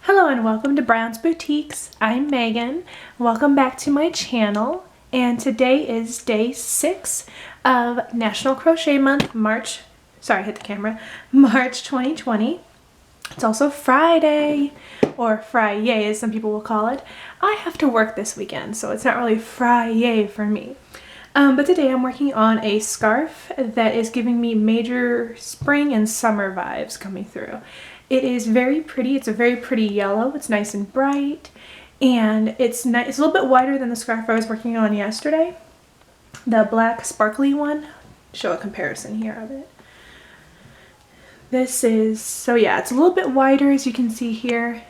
Hello and welcome to Brown's Boutiques. I'm Megan. Welcome back to my channel, and today is day 6 of National Crochet Month, March 2020. It's also Friday, or Fri-yay as some people will call it. I have to work this weekend, so it's not really Fri-yay for me. But today I'm working on a scarf that is giving me major spring and summer vibes coming through. It is very pretty. It's a very pretty yellow. It's nice and bright, and it's nice. It's a little bit wider than the scarf I was working on yesterday, the black sparkly one. Show a comparison here of it. This is, so yeah, it's a little bit wider as you can see here.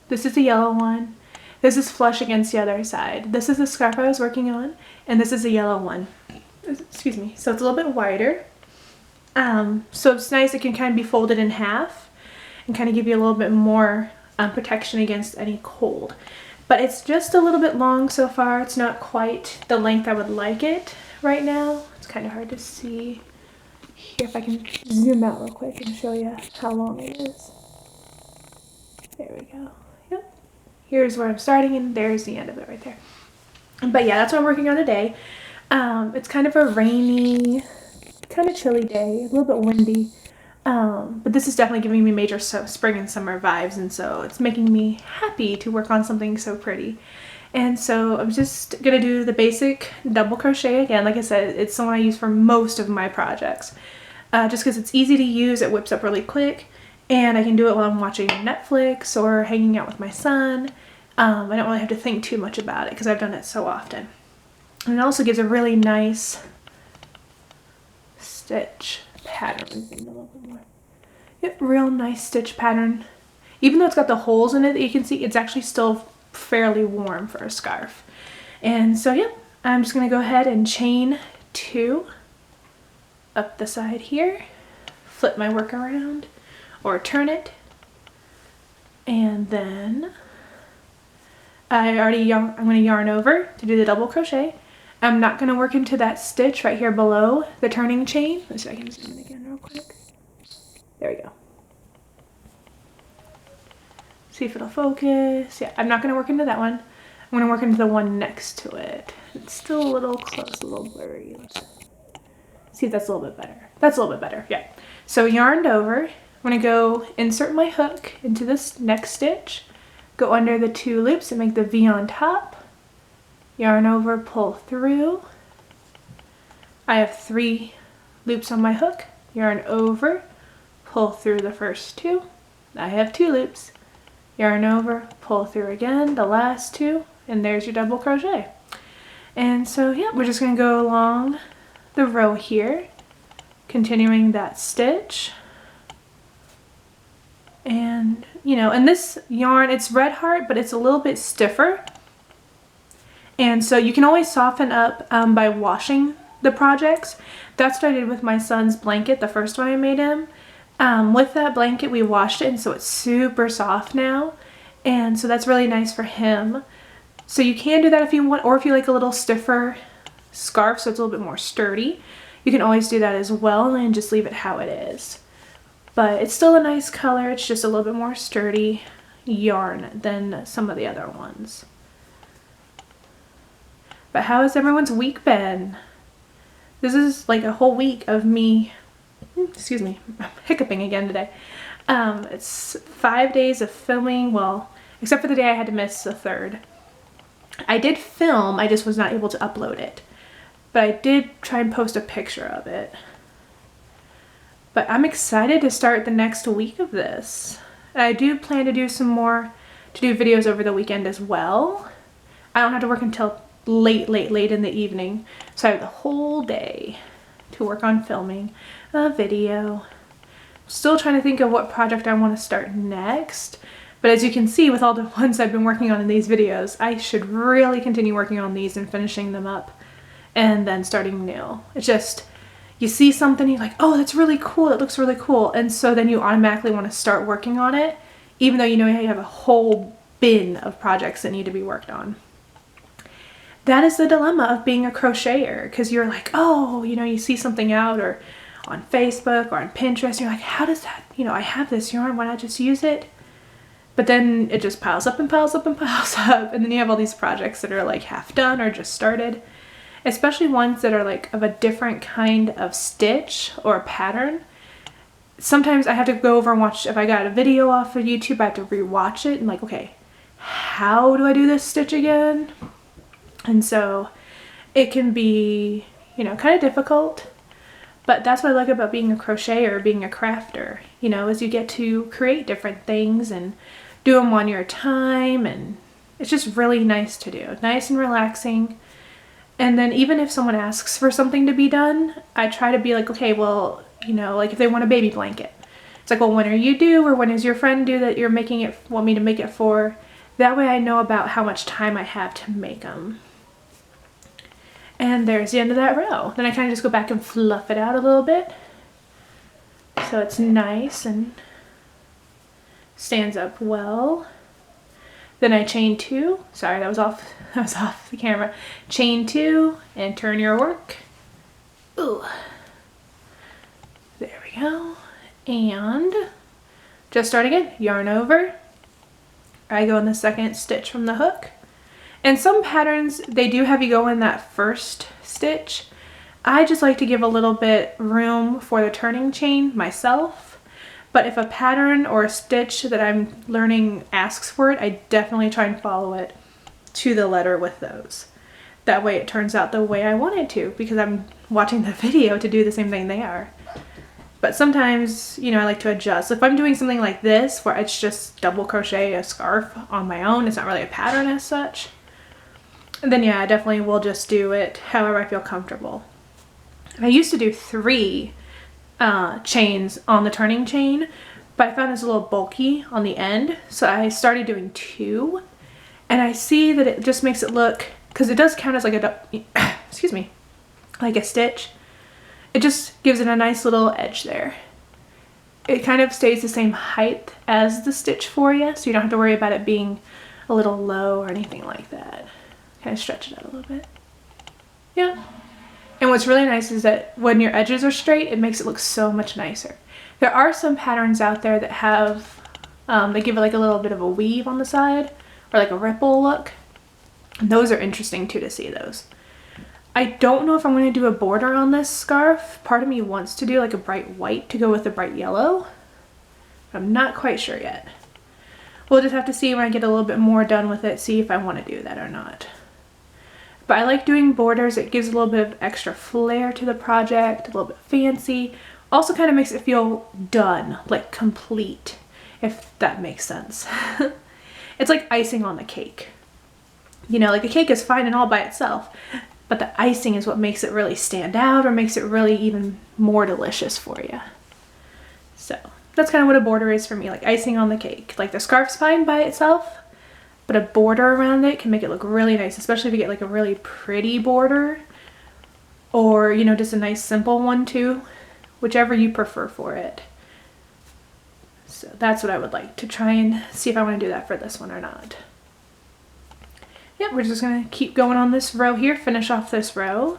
This is the yellow one. This is flush against the other side. This is the scarf I was working on, and this is the yellow one. Excuse me. So it's a little bit wider. So it's nice. It can kind of be folded in half and kind of give you a little bit more protection against any cold. But it's just a little bit long so far. It's not quite the length I would like it right now. It's kind of hard to see. Here, if I can zoom out real quick and show you how long it is. There we go. Yep. Here's where I'm starting, and there's the end of it right there. But yeah, that's what I'm working on today. It's kind of a rainy, kind of chilly day, a little bit windy. But this is definitely giving me major spring and summer vibes, and so it's making me happy to work on something so pretty. And so I'm just gonna do the basic double crochet again. Like I said, it's the one I use for most of my projects. Just because it's easy to use, it whips up really quick, and I can do it while I'm watching Netflix or hanging out with my son. I don't really have to think too much about it because I've done it so often. And it also gives a really nice stitch pattern. A little bit more. Yep, real nice stitch pattern. Even though it's got the holes in it that you can see, it's actually still fairly warm for a scarf. And so yep, I'm just gonna go ahead and chain 2 up the side here, flip my work around or turn it, and then I'm gonna yarn over to do the double crochet. I'm not going to work into that stitch right here below the turning chain. Let's see if I can zoom in again real quick. There we go. See if it'll focus. Yeah, I'm not going to work into that one. I'm going to work into the one next to it. It's still a little close, a little blurry. Let's see if that's a little bit better. That's a little bit better, yeah. So yarned over, I'm going to go insert my hook into this next stitch, go under the 2 loops and make the V on top. Yarn over, pull through. I have 3 loops on my hook. Yarn over, pull through the first 2. I have 2 loops. Yarn over, pull through again, the last 2, and there's your double crochet. And so yeah, we're just gonna go along the row here, continuing that stitch. And and this yarn, it's Red Heart, but it's a little bit stiffer. And so you can always soften up by washing the projects. That's what I did with my son's blanket, the first one I made him. With that blanket, we washed it, and so it's super soft now. And so that's really nice for him. So you can do that if you want, or if you like a little stiffer scarf so it's a little bit more sturdy, you can always do that as well and just leave it how it is. But it's still a nice color. It's just a little bit more sturdy yarn than some of the other ones. But how has everyone's week been? This is like a whole week of me, excuse me, I'm hiccuping again today. It's 5 days of filming, well, except for the day I had to miss the 3rd. I did film, I just was not able to upload it. But I did try and post a picture of it. But I'm excited to start the next week of this. I do plan to do videos over the weekend as well. I don't have to work until late in the evening, so I have the whole day to work on filming a video. Still trying to think of what project I want to start next, but as you can see with all the ones I've been working on in these videos, I should really continue working on these and finishing them up and then starting new. It's just, you see something, you're like, oh, that's really cool, it looks really cool, and so then you automatically want to start working on it, even though you know you have a whole bin of projects that need to be worked on. That is the dilemma of being a crocheter, because you're like, oh, you see something out or on Facebook or on Pinterest, and you're like, how does that, I have this yarn, why not just use it? But then it just piles up and piles up and piles up. And then you have all these projects that are like half done or just started. Especially ones that are like of a different kind of stitch or pattern. Sometimes I have to go over and watch, if I got a video off of YouTube, I have to rewatch it and like, okay, how do I do this stitch again? And so it can be, you know, kind of difficult. But that's what I like about being a crocheter or being a crafter, you know, is you get to create different things and do them on your time, and it's just really nice to do, nice and relaxing. And then even if someone asks for something to be done, I try to be like, okay, well, you know, like if they want a baby blanket, it's like, well, when are you due, or when is your friend due that you're making it, want me to make it for? That way I know about how much time I have to make them. And there's the end of that row. Then I kind of just go back and fluff it out a little bit so it's nice and stands up well. Then I chain 2. Sorry, that was off the camera. Chain 2 and turn your work. Ooh. There we go. And just start again. Yarn over. I go in the second stitch from the hook. And some patterns, they do have you go in that first stitch. I just like to give a little bit room for the turning chain myself. But if a pattern or a stitch that I'm learning asks for it, I definitely try and follow it to the letter with those. That way it turns out the way I want it to, because I'm watching the video to do the same thing they are. But sometimes, you know, I like to adjust. If I'm doing something like this, where it's just double crochet a scarf on my own, it's not really a pattern as such, then yeah, I definitely will just do it however I feel comfortable. And I used to do 3 chains on the turning chain, but I found this a little bulky on the end, so I started doing 2. And I see that it just makes it look, because it does count as like a, excuse me, like a stitch. It just gives it a nice little edge there. It kind of stays the same height as the stitch for you, so you don't have to worry about it being a little low or anything like that. Kind of stretch it out a little bit. Yeah. And what's really nice is that when your edges are straight, it makes it look so much nicer. There are some patterns out there that have, they give it like a little bit of a weave on the side, or like a ripple look. And those are interesting too, to see those. I don't know if I'm going to do a border on this scarf. Part of me wants to do like a bright white to go with the bright yellow. But I'm not quite sure yet. We'll just have to see when I get a little bit more done with it, see if I want to do that or not. But I like doing borders. It gives a little bit of extra flair to the project, a little bit fancy. Also kind of makes it feel done, like complete, if that makes sense. It's like icing on the cake. You know, like the cake is fine and all by itself, but the icing is what makes it really stand out or makes it really even more delicious for you. So that's kind of what a border is for me, like icing on the cake. Like the scarf's fine by itself, but a border around it can make it look really nice, especially if you get like a really pretty border, or, you know, just a nice simple one too, whichever you prefer for it. So that's what I would like to try and see if I want to do that for this one or not. Yep, we're just going to keep going on this row here, finish off this row.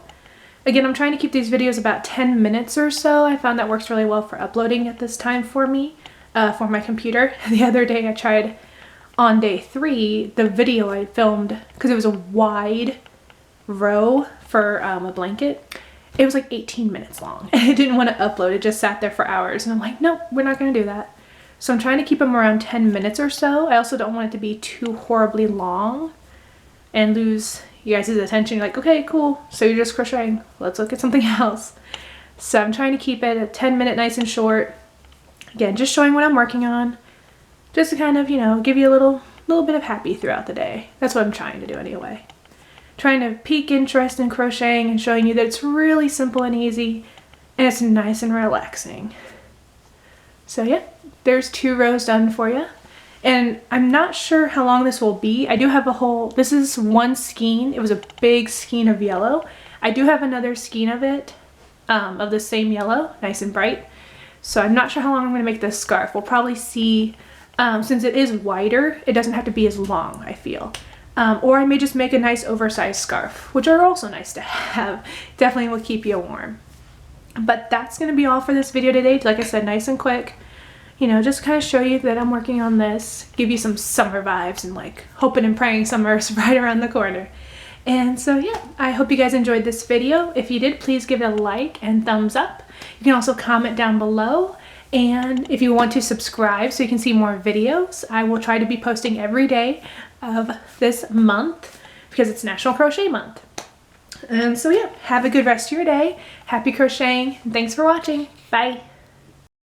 Again, I'm trying to keep these videos about 10 minutes or so. I found that works really well for uploading at this time for me, for my computer. The other day I tried, on day 3, the video I filmed, because it was a wide row for a blanket. It was like 18 minutes long. I didn't want to upload, it just sat there for hours. And I'm like, nope, we're not going to do that. So I'm trying to keep them around 10 minutes or so. I also don't want it to be too horribly long and lose you guys' attention. You're like, okay, cool, so you're just crocheting, let's look at something else. So I'm trying to keep it a 10-minute nice and short. Again, just showing what I'm working on, just to kind of, you know, give you a little bit of happy throughout the day. That's what I'm trying to do anyway. Trying to pique interest in crocheting and showing you that it's really simple and easy, and it's nice and relaxing. So yeah, there's 2 rows done for you. And I'm not sure how long this will be. I do have a whole, this is one skein. It was a big skein of yellow. I do have another skein of it, of the same yellow, nice and bright. So I'm not sure how long I'm going to make this scarf. We'll probably see, since it is wider, it doesn't have to be as long, I feel. Or I may just make a nice oversized scarf, which are also nice to have. Definitely will keep you warm. But that's going to be all for this video today. Like I said, nice and quick. you know, just kind of show you that I'm working on this, give you some summer vibes, and like hoping and praying summer is right around the corner. And so yeah, I hope you guys enjoyed this video. If you did, please give it a like and thumbs up. You can also comment down below. And if you want to subscribe so you can see more videos, I will try to be posting every day of this month because it's National Crochet Month. And so yeah, have a good rest of your day. Happy crocheting. Thanks for watching. Bye.